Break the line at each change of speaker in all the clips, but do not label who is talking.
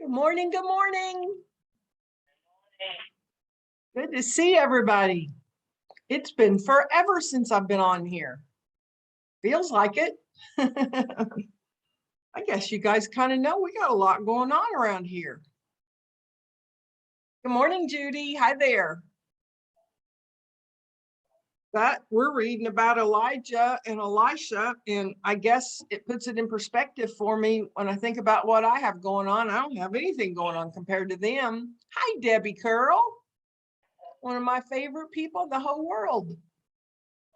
Good morning. Good morning. Good to see everybody. It's been forever since I've been on here. Feels like it. I guess you guys kind of know we got a lot going on around here. Good morning, Judy. Hi there. But we're reading about Elijah and Elisha, and I guess it puts it in perspective for me when I think about what I have going on. I don't have anything going on compared to them. Hi, Debbie Curl. One of my favorite people in the whole world.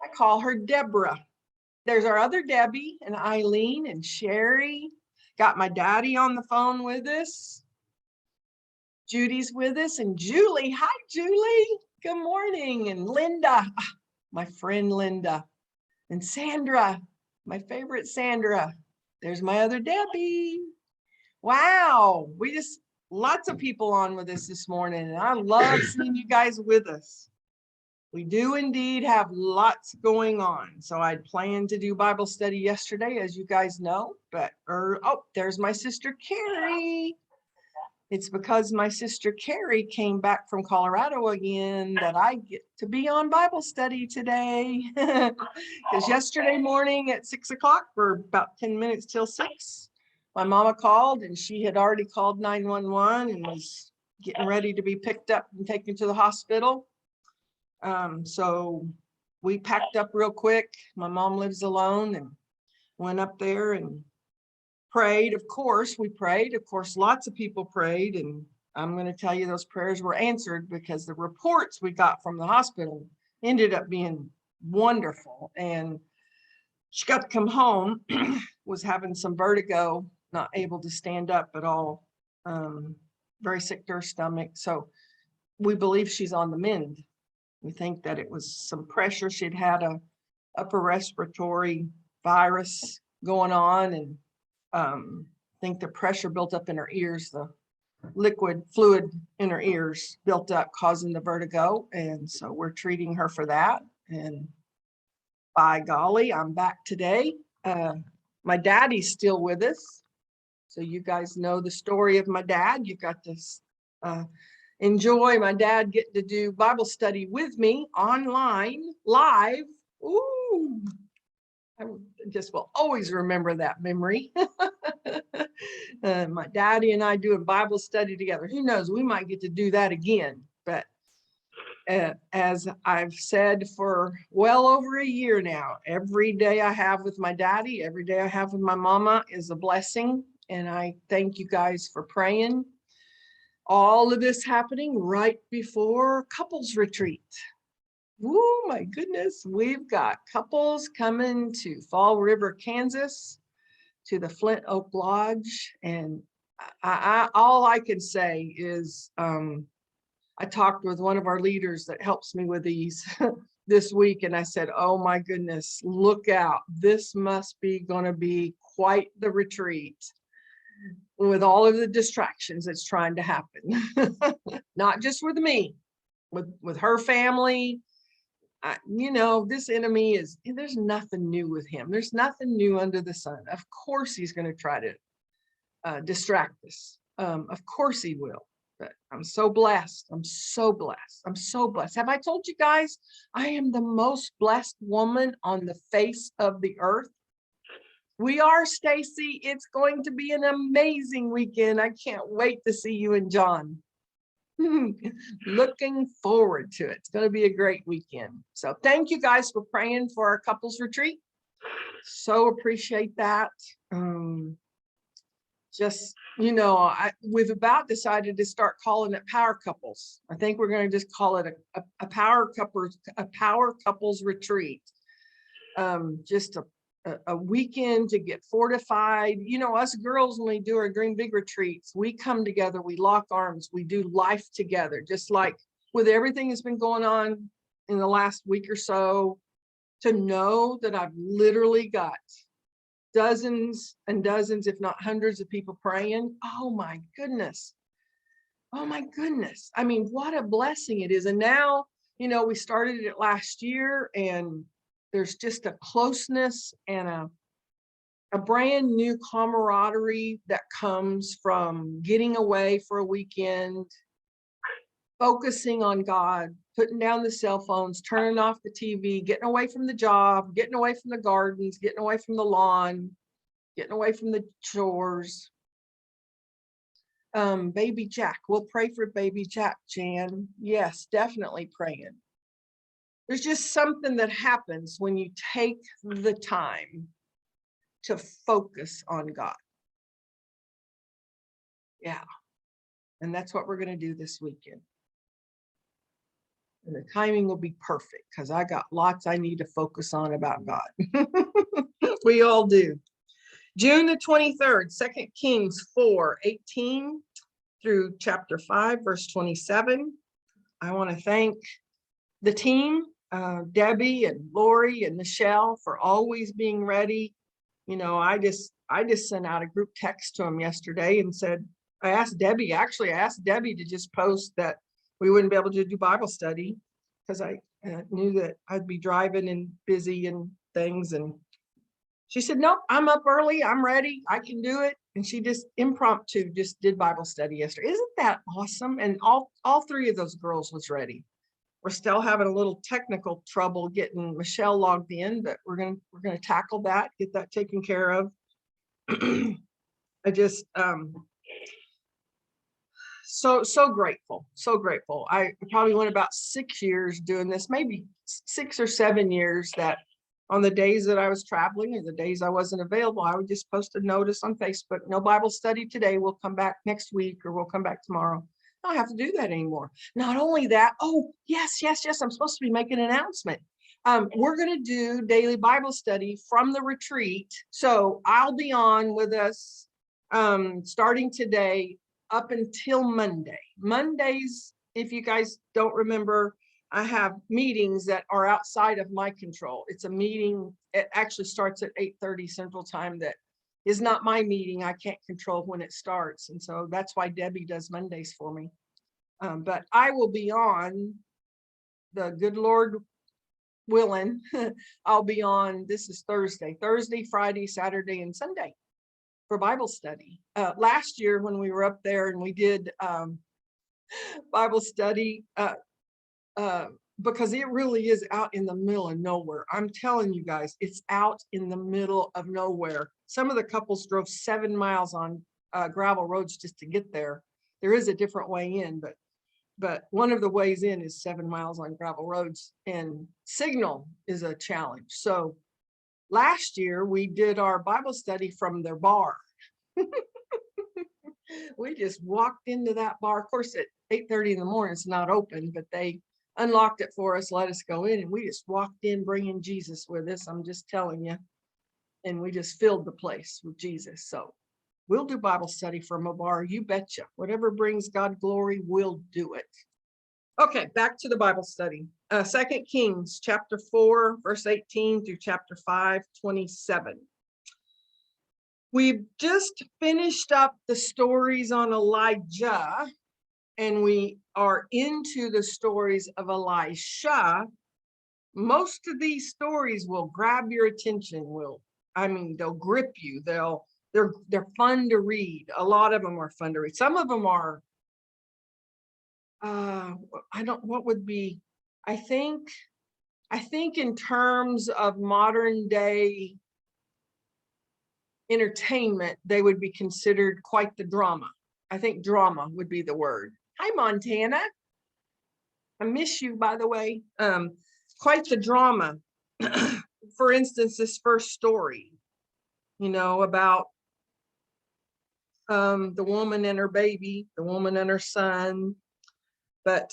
I call her Deborah. There's our other Debbie and Eileen and Sherry. Got my daddy on the phone with us. Judy's with us and Julie. Hi, Julie. Good morning. And Linda, my friend Linda. And Sandra, my favorite Sandra. There's my other Debbie. Wow. Lots of people on with us this morning. And I love seeing you guys with us. We do indeed have lots going on. So I'd planned to do Bible study yesterday, as you guys know, but there's my sister Carrie. It's because my sister Carrie came back from Colorado again that I get to be on Bible study today. Because yesterday morning at 6 o'clock, for about 10 minutes till 6, my mama called and she had already called 911 and was getting ready to be picked up and taken to the hospital. So we packed up real quick. My mom lives alone and went up there and prayed. Of course, we prayed. Of course, lots of people prayed. And I'm going to tell you those prayers were answered because the reports we got from the hospital ended up being wonderful. And she got to come home, was having some vertigo, not able to stand up at all, very sick to her stomach. So we believe she's on the mend. We think that it was some pressure. She'd had a upper respiratory virus going on, and I think the pressure built up in her ears, the liquid fluid in her ears built up, causing the vertigo. And so we're treating her for that. And by golly, I'm back today. My daddy's still with us. So you guys know the story of my dad. You got this enjoy my dad getting to do Bible study with me online, live. Ooh, I just will always remember that memory. My daddy and I doing Bible study together. Who knows, we might get to do that again. But as I've said for well over a year now, every day I have with my daddy, every day I have with my mama is a blessing. And I thank you guys for praying. All of this happening right before couples retreat. Oh my goodness, we've got couples coming to Fall River, Kansas, to the Flint Oak Lodge. And all I can say is I talked with one of our leaders that helps me with these this week, and I said, oh my goodness, look out. This must be going to be quite the retreat, with all of the distractions that's trying to happen. Not just with me, with her family. This enemy there's nothing new with him. There's nothing new under the sun. Of course he's going to try to distract us. Of course he will. But I'm so blessed. I'm so blessed. I'm so blessed. Have I told you guys I am the most blessed woman on the face of the earth? We are, Stacy. It's going to be an amazing weekend. I can't wait to see you and John. Looking forward to it. It's going to be a great weekend. So thank you guys for praying for our couples retreat. So appreciate that. We've about decided to start calling it Power Couples. I think we're going to just call it a Power Couples retreat. Just a weekend to get fortified. Us girls, when we do our Dream Big retreats, we come together, we lock arms, we do life together, just like with everything that's been going on in the last week or so. To know that I've literally got dozens and dozens, if not hundreds of people praying. Oh my goodness. Oh my goodness. I mean, what a blessing it is. And now, we started it last year, and there's just a closeness and a brand new camaraderie that comes from getting away for a weekend, focusing on God, putting down the cell phones, turning off the TV, getting away from the job, getting away from the gardens, getting away from the lawn, getting away from the chores. Baby Jack, we'll pray for baby Jack, Jan. Yes, definitely praying. There's just something that happens when you take the time to focus on God. Yeah. And that's what we're going to do this weekend. And the timing will be perfect because I got lots I need to focus on about God. We all do. June the 23rd, 2 Kings 4:18 through chapter 5, verse 27. I want to thank the team, Debbie and Lori and Michelle, for always being ready. You know, I just sent out a group text to them yesterday and said, I asked Debbie to just post that we wouldn't be able to do Bible study because I knew that I'd be driving and busy and things. And she said, nope, I'm up early. I'm ready. I can do it. And she just impromptu just did Bible study yesterday. Isn't that awesome? And all three of those girls was ready. We're still having a little technical trouble getting Michelle logged in, but we're gonna tackle that, get that taken care of. I just so grateful, so grateful. I probably went about 6 years doing this, maybe 6 or 7 years, that on the days that I was traveling or the days I wasn't available, I would just post a notice on Facebook, no Bible study today, we'll come back next week or we'll come back tomorrow. I don't have to do that anymore. Not only that, oh, yes, I'm supposed to be making an announcement. We're going to do daily Bible study from the retreat. So I'll be on with us starting today up until Monday. Mondays, if you guys don't remember, I have meetings that are outside of my control. It's a meeting, it actually starts at 8:30 Central Time that is not my meeting. I can't control when it starts. And so that's why Debbie does Mondays for me. But I will be on, the good Lord willing, I'll be on, this is Thursday, Friday, Saturday, and Sunday for Bible study. Last year when we were up there and we did Bible study, because it really is out in the middle of nowhere. I'm telling you guys, it's out in the middle of nowhere. Some of the couples drove 7 miles on gravel roads just to get there. There is a different way in, but one of the ways in is 7 miles on gravel roads, and signal is a challenge. So last year we did our Bible study from their bar. We just walked into that bar. Of course, at 8:30 in the morning, it's not open, but they unlocked it for us, let us go in, and we just walked in bringing Jesus with us. I'm just telling you. And we just filled the place with Jesus. So we'll do Bible study from a bar, you betcha. Whatever brings God glory, we'll do it. Okay, back to the Bible study. 2 Kings chapter 4, verse 18 through chapter 5, 27. We've just finished up the stories on Elijah, and we are into the stories of Elisha. Most of these stories will grab your attention. They'll grip you. They're fun to read. A lot of them are fun to read. Some of them are, I think in terms of modern day entertainment, they would be considered quite the drama. I think drama would be the word. Hi, Montana. I miss you, by the way. Quite the drama. For instance, this first story, about the woman and her baby, the woman and her son. But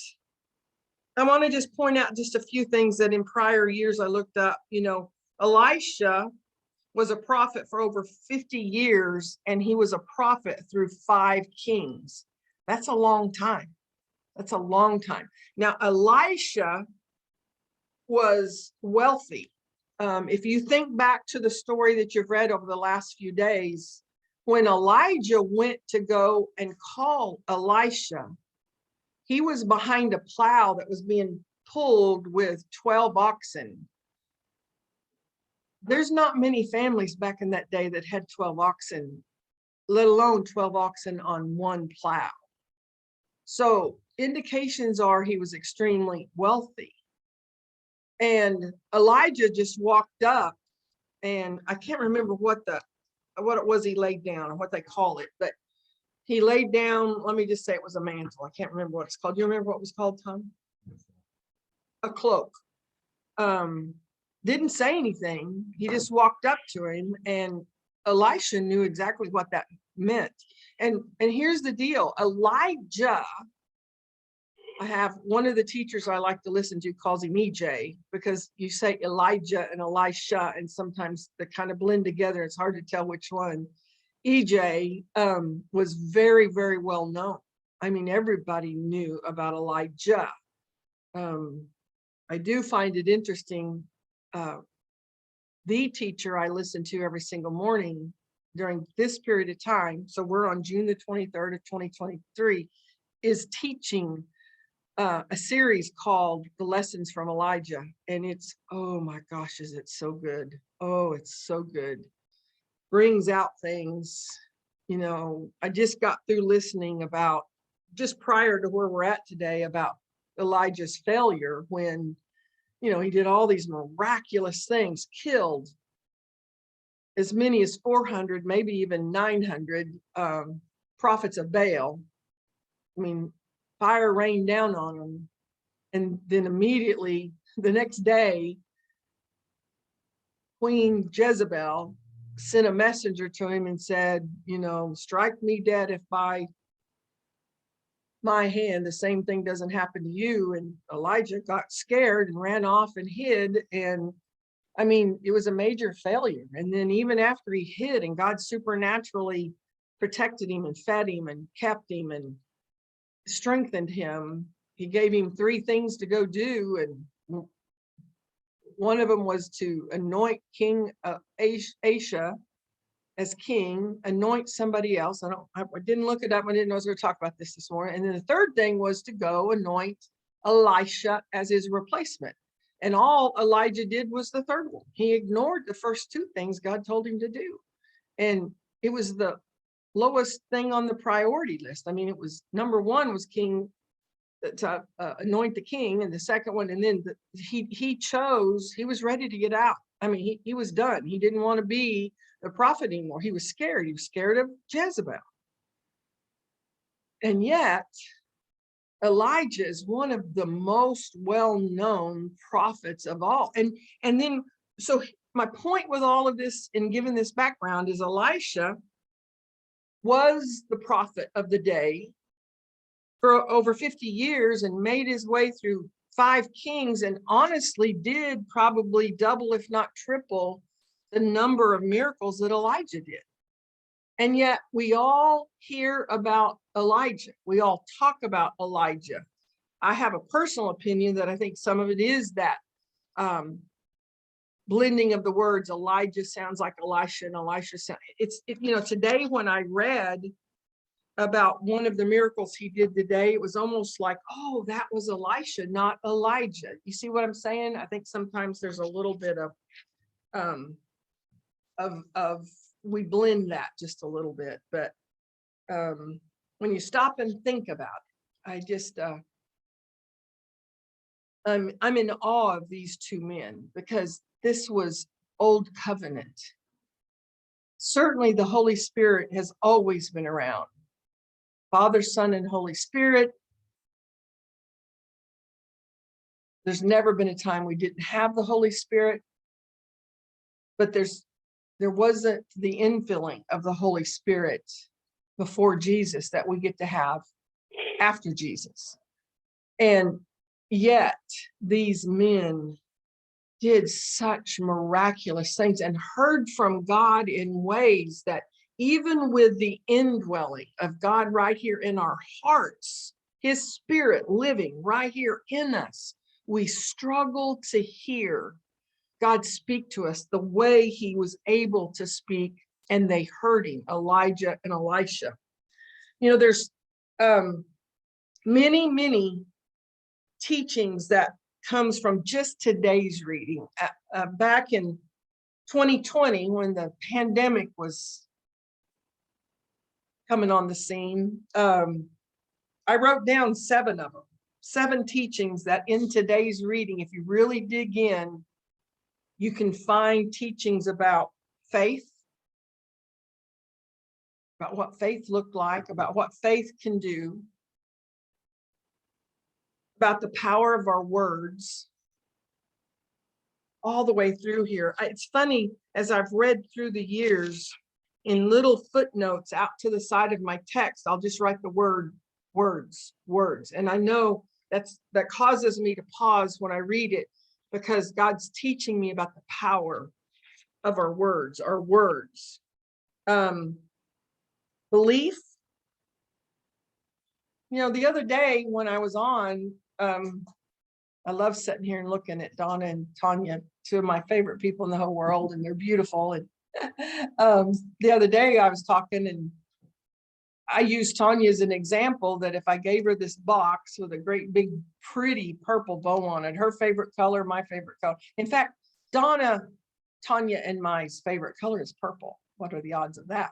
I want to just point out just a few things that in prior years I looked up. Elisha was a prophet for over 50 years, and he was a prophet through 5 kings. That's a long time. That's a long time. Now, Elisha was wealthy. If you think back to the story that you've read over the last few days, when Elijah went to go and call Elisha, he was behind a plow that was being pulled with 12 oxen. there's not many families back in that day that had 12 oxen, let alone 12 oxen on one plow. So indications are he was extremely wealthy. And Elijah just walked up, and I can't remember what it was he laid down or what they call it, but he laid down, let me just say it was a mantle. I can't remember what it's called. Do you remember what it was called, Tom? A cloak. Didn't say anything. He just walked up to him, and Elisha knew exactly what that meant. And here's the deal. Elijah, I have one of the teachers I like to listen to calls him EJ, because you say Elijah and Elisha, and sometimes they kind of blend together. It's hard to tell which one. EJ was very, very well known. I mean, everybody knew about Elijah. I do find it interesting. The teacher I listen to every single morning during this period of time, so we're on June the 23rd of 2023, is teaching a series called The Lessons from Elijah. And it's, oh my gosh, is it so good? Oh, it's so good. Brings out things, you know. I just got through listening about, just prior to where we're at today, about Elijah's failure when, you know, he did all these miraculous things, killed as many as 400, maybe even 900 prophets of Baal. I mean, fire rained down on them. And then immediately the next day, Queen Jezebel sent a messenger to him and said, you know, strike me dead if by my hand the same thing doesn't happen to you. And Elijah got scared and ran off and hid. And I mean, it was a major failure. And then even after he hid, and God supernaturally protected him and fed him and kept him and strengthened him, he gave him 3 things to go do. And one of them was to anoint King Asa as king, anoint somebody else. I didn't look it up. I didn't know I was going to talk about this morning. And then the third thing was to go anoint Elisha as his replacement. And all Elijah did was the third one. He ignored the first 2 things God told him to do. And it was the lowest thing on the priority list. I mean, it was number 1 was king, to anoint the king, and the second one, and then he chose, he was ready to get out. I mean, he was done. He didn't want to be the prophet anymore. He was scared. He was scared of Jezebel. And yet Elijah is one of the most well-known prophets of all. And then, so my point with all of this and given this background is Elisha was the prophet of the day for over 50 years and made his way through 5 kings, and honestly did probably double, if not triple, the number of miracles that Elijah did. And yet we all hear about Elijah. We all talk about Elijah. I have a personal opinion that I think some of it is that blending of the words. Elijah sounds like Elisha, and Elisha sounds, you know, today when I read about one of the miracles he did today, it was almost like, oh, that was Elisha, not Elijah. You see what I'm saying? I think sometimes there's a little bit of we blend that just a little bit. But when you stop and think about it, I just I'm in awe of these 2 men, because this was old covenant. Certainly the Holy Spirit has always been around. Father, Son, and Holy Spirit. There's never been a time we didn't have the Holy Spirit, but there wasn't the infilling of the Holy Spirit before Jesus that we get to have after Jesus. And yet these men did such miraculous things and heard from God in ways that, even with the indwelling of God right here in our hearts, his Spirit living right here in us, we struggle to hear God speak to us the way he was able to speak, and they heard him, Elijah and Elisha. You know, there's many teachings that comes from just today's reading. Back in 2020, when the pandemic was coming on the scene, I wrote down 7 of them, 7 teachings that in today's reading, if you really dig in, you can find teachings about faith, about what faith looked like, about what faith can do, about the power of our words, all the way through here. It's funny, as I've read through the years, in little footnotes out to the side of my text, I'll just write the word words. And I know that causes me to pause when I read it, because God's teaching me about the power of our words. Belief. The other day when I was on, I love sitting here and looking at Donna and Tanya, 2 of my favorite people in the whole world, and they're beautiful. And the other day I was talking, and I used Tanya as an example, that if I gave her this box with a great big pretty purple bow on it, her favorite color, my favorite color. In fact, Donna, Tanya, and my favorite color is purple. What are the odds of that?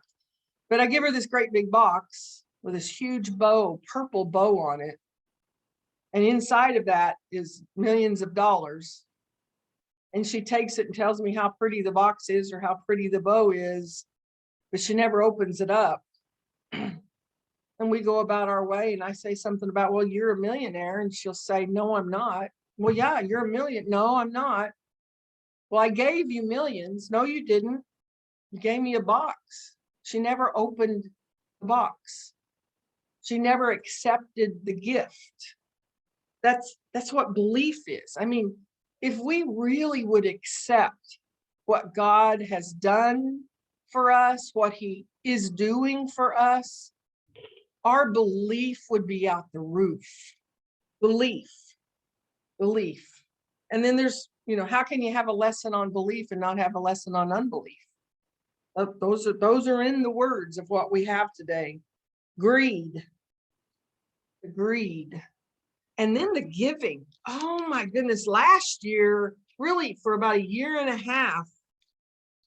But I give her this great big box with this huge bow, purple bow on it. And inside of that is millions of dollars. And she takes it and tells me how pretty the box is or how pretty the bow is, but she never opens it up. And we go about our way, and I say something about, well, you're a millionaire. And she'll say, no, I'm not. Well, yeah, you're a million. No, I'm not. Well, I gave you millions. No, you didn't. You gave me a box. She never opened the box. She never accepted the gift. That's what belief is. I mean, if we really would accept what God has done for us, what he is doing for us, our belief would be out the roof. Belief. And then there's, how can you have a lesson on belief and not have a lesson on unbelief? Those are in the words of what we have today. Greed. And then the giving. Oh my goodness. Last year, really for about 1.5 years,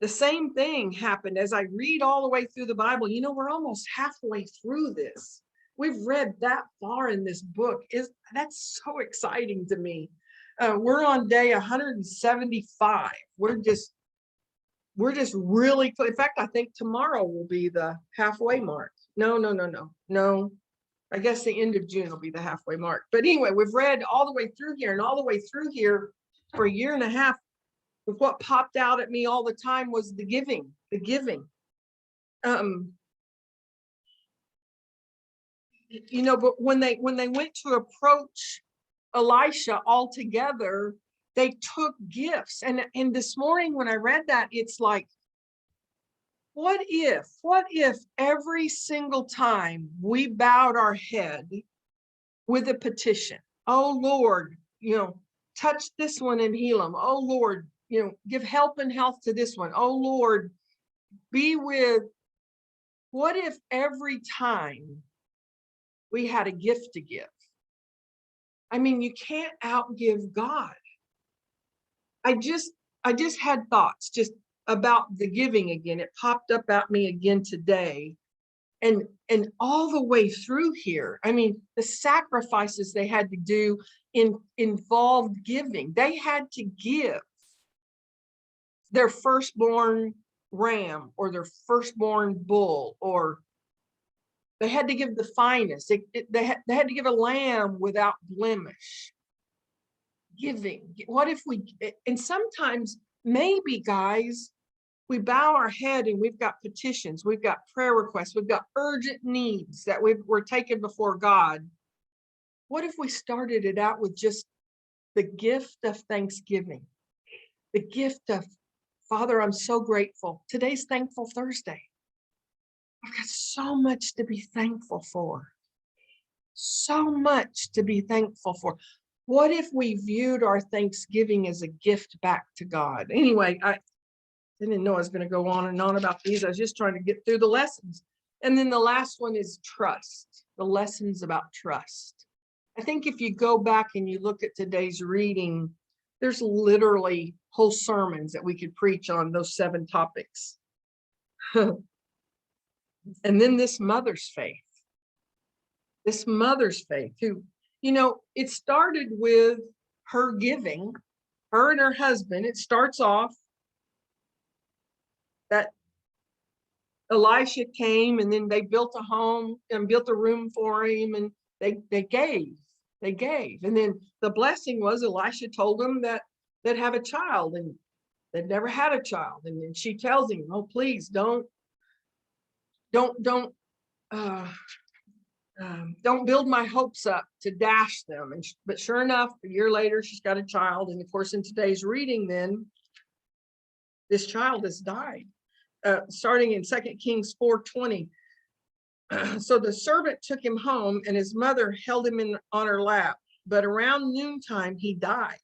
the same thing happened. As I read all the way through the Bible, we're almost halfway through this. We've read that far in this book. That's so exciting to me. We're on day 175. We're just really close. In fact, I think tomorrow will be the halfway mark. No. I guess the end of June will be the halfway mark. But anyway, we've read all the way through here, and all the way through here for 1.5 years. But what popped out at me all the time was the giving. But when they went to approach Elisha all together, they took gifts. And this morning when I read that, it's like, what if every single time we bowed our head with a petition, oh Lord, touch this one and heal them. Oh Lord, give help and health to this one. Oh Lord, be with. What if every time we had a gift to give? I mean, you can't outgive God. I just had thoughts just about the giving again. It popped up at me again today. And all the way through here, I mean, the sacrifices they had to do involved giving. They had to give their firstborn ram or their firstborn bull, or they had to give the finest. They had to give a lamb without blemish. Giving. What if and sometimes maybe, guys, we bow our head and we've got petitions, we've got prayer requests, we've got urgent needs that we're taking before God. What if we started it out with just the gift of thanksgiving? The gift of, Father, I'm so grateful. Today's Thankful Thursday. I've got so much to be thankful for. So much to be thankful for. What if we viewed our Thanksgiving as a gift back to God? Anyway, I didn't know I was going to go on and on about these. I was just trying to get through the lessons. And then the last one is trust. The lessons about trust. I think if you go back and you look at today's reading, There's literally whole sermons that we could preach on those 7 topics. And then this mother's faith who, it started with her giving, her and her husband. It starts off that Elisha came, and then they built a home and built a room for him, and they gave. And then the blessing was Elisha told them that they'd have a child, and they'd never had a child. And then she tells him, oh, please don't build my hopes up to dash them. But sure enough, a year later, she's got a child. And of course, in today's reading, then this child has died. Starting in 2 Kings 4:20. So the servant took him home, and his mother held him on her lap. But around noontime, he died.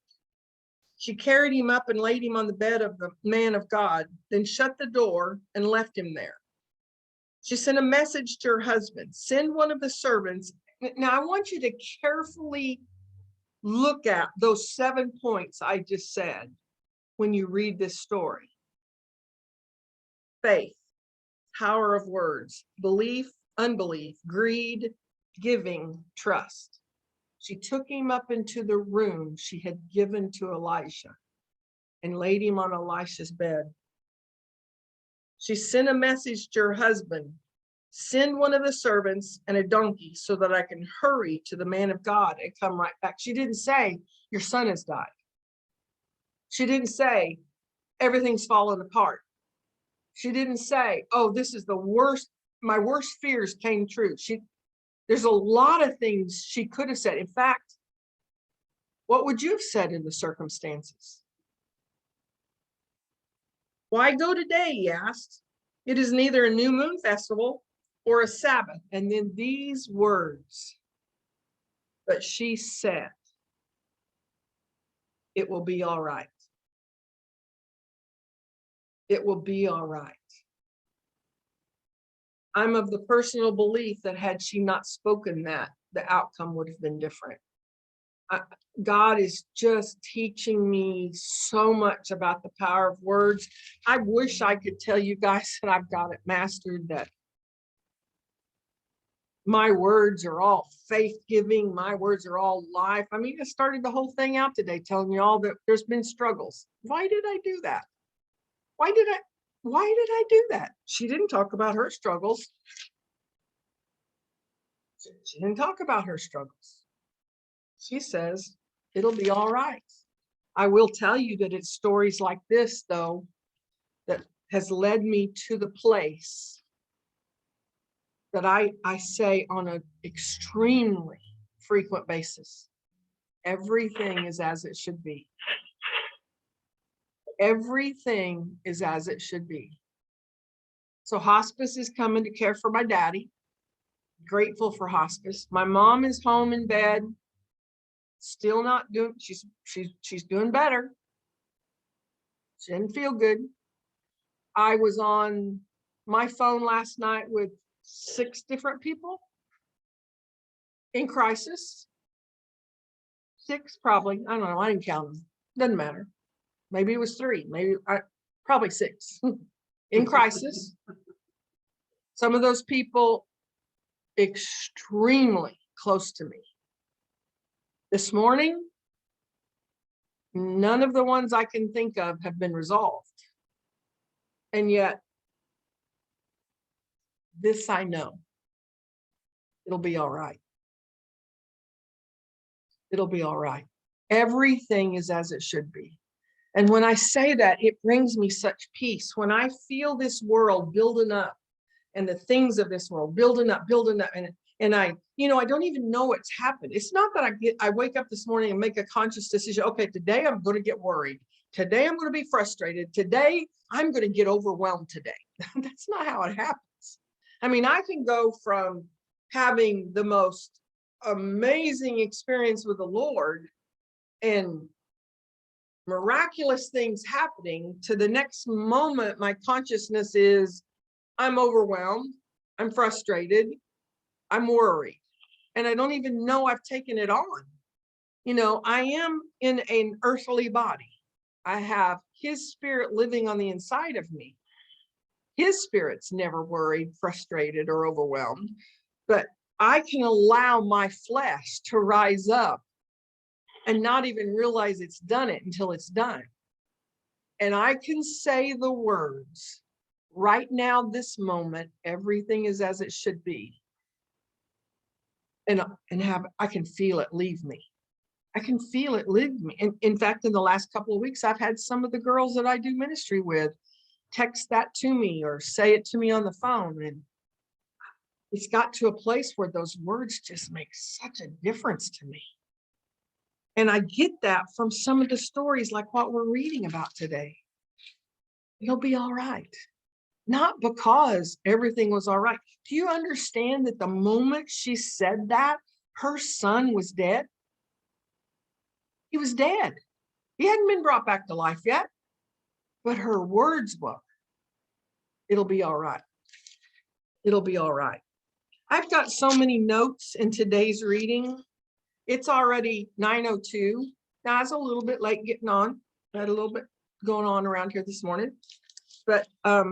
She carried him up and laid him on the bed of the man of God, then shut the door and left him there. She sent a message to her husband, send one of the servants. Now, I want you to carefully look at those 7 points I just said when you read this story. Faith, power of words, belief, unbelief, greed, giving, trust. She took him up into the room she had given to Elisha and laid him on Elisha's bed. She sent a message to her husband, send one of the servants and a donkey so that I can hurry to the man of God and come right back. She didn't say, your son has died. She didn't say, everything's fallen apart. She didn't say, oh, this is the worst, my worst fears came true. There's a lot of things she could have said. In fact, what would you have said in the circumstances? Why go today, he asked. It is neither a new moon festival or a Sabbath. And then these words, but she said, it will be all right. It will be all right. I'm of the personal belief that had she not spoken that, the outcome would have been different. God is just teaching me so much about the power of words. I wish I could tell you guys that I've got it mastered, that my words are all faith-giving. My words are all life. I mean, I started the whole thing out today telling you all that there's been struggles. Why did I do that? Why did I do that? She didn't talk about her struggles. She didn't talk about her struggles. She says, it'll be all right. I will tell you that it's stories like this, though, that has led me to the place that I say on an extremely frequent basis. Everything is as it should be. Everything is as it should be. So hospice is coming to care for my daddy. Grateful for hospice. My mom is home in bed. Still not doing, she's doing better. She didn't feel good. I was on my phone last night with 6 different people in crisis. 6 probably. I don't know. I didn't count them. Doesn't matter. Maybe it was 3. Probably 6 in crisis. Some of those people extremely close to me. This morning, none of the ones I can think of have been resolved. And yet, this I know, it'll be all right. It'll be all right. Everything is as it should be. And when I say that, it brings me such peace. When I feel this world building up and the things of this world building up, and I don't even know what's happened. It's not that I wake up this morning and make a conscious decision. Okay, today I'm going to get worried. Today I'm going to be frustrated. Today I'm going to get overwhelmed today. That's not how it happens. I mean, I can go from having the most amazing experience with the Lord and miraculous things happening to the next moment my consciousness is, I'm overwhelmed, I'm frustrated, I'm worried, and I don't even know I've taken it on. You know, I am in an earthly body. I have his spirit living on the inside of me. His spirit's never worried, frustrated, or overwhelmed, but I can allow my flesh to rise up and not even realize it's done it until it's done. And I can say the words, right now, this moment, everything is as it should be. And I can feel it leave me. I can feel it leave me. And in fact, in the last couple of weeks, I've had some of the girls that I do ministry with text that to me or say it to me on the phone. And it's got to a place where those words just make such a difference to me. And I get that from some of the stories like what we're reading about today. You'll be all right. Not because everything was all right. Do you understand that the moment she said that, her son was dead? He was dead. He hadn't been brought back to life yet. But her words were, it'll be all right. It'll be all right. I've got so many notes in today's reading. It's already 9:02. Now, I was a little bit late getting on. I had a little bit going on around here this morning. But I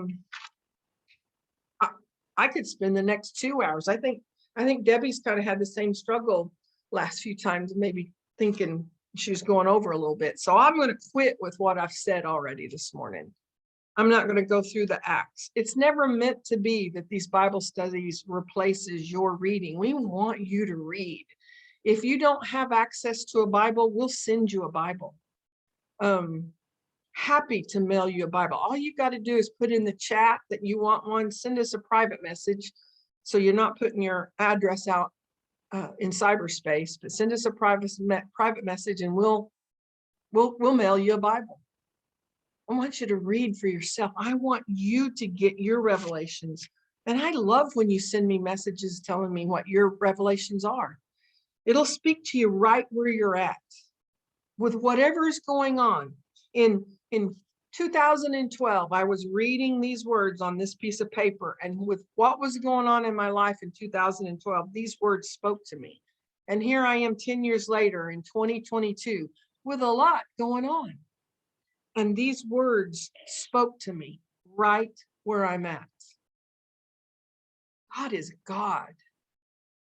could spend the next 2 hours. I think Debbie's kind of had the same struggle last few times, maybe thinking she was going over a little bit. So I'm going to quit with what I've said already this morning. I'm not going to go through the Acts. It's never meant to be that these Bible studies replaces your reading. We want you to read. If you don't have access to a Bible, we'll send you a Bible. Happy to mail you a Bible. All you got to do is put in the chat that you want one, send us a private message. So you're not putting your address out in cyberspace, but send us a private message and we'll mail you a Bible. I want you to read for yourself. I want you to get your revelations. And I love when you send me messages telling me what your revelations are. It'll speak to you right where you're at with whatever is going on. In 2012, I was reading these words on this piece of paper, and with what was going on in my life in 2012, these words spoke to me. And here I am 10 years later in 2022 with a lot going on. And these words spoke to me right where I'm at. God is God.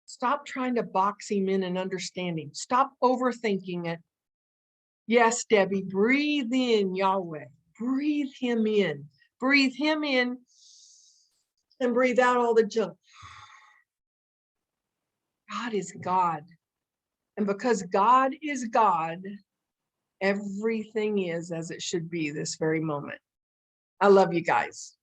Stop trying to box him in and understanding. Stop overthinking it. Yes, Debbie, breathe in Yahweh. Breathe him in. Breathe him in and breathe out all the junk. God is God. And because God is God, everything is as it should be this very moment. I love you guys.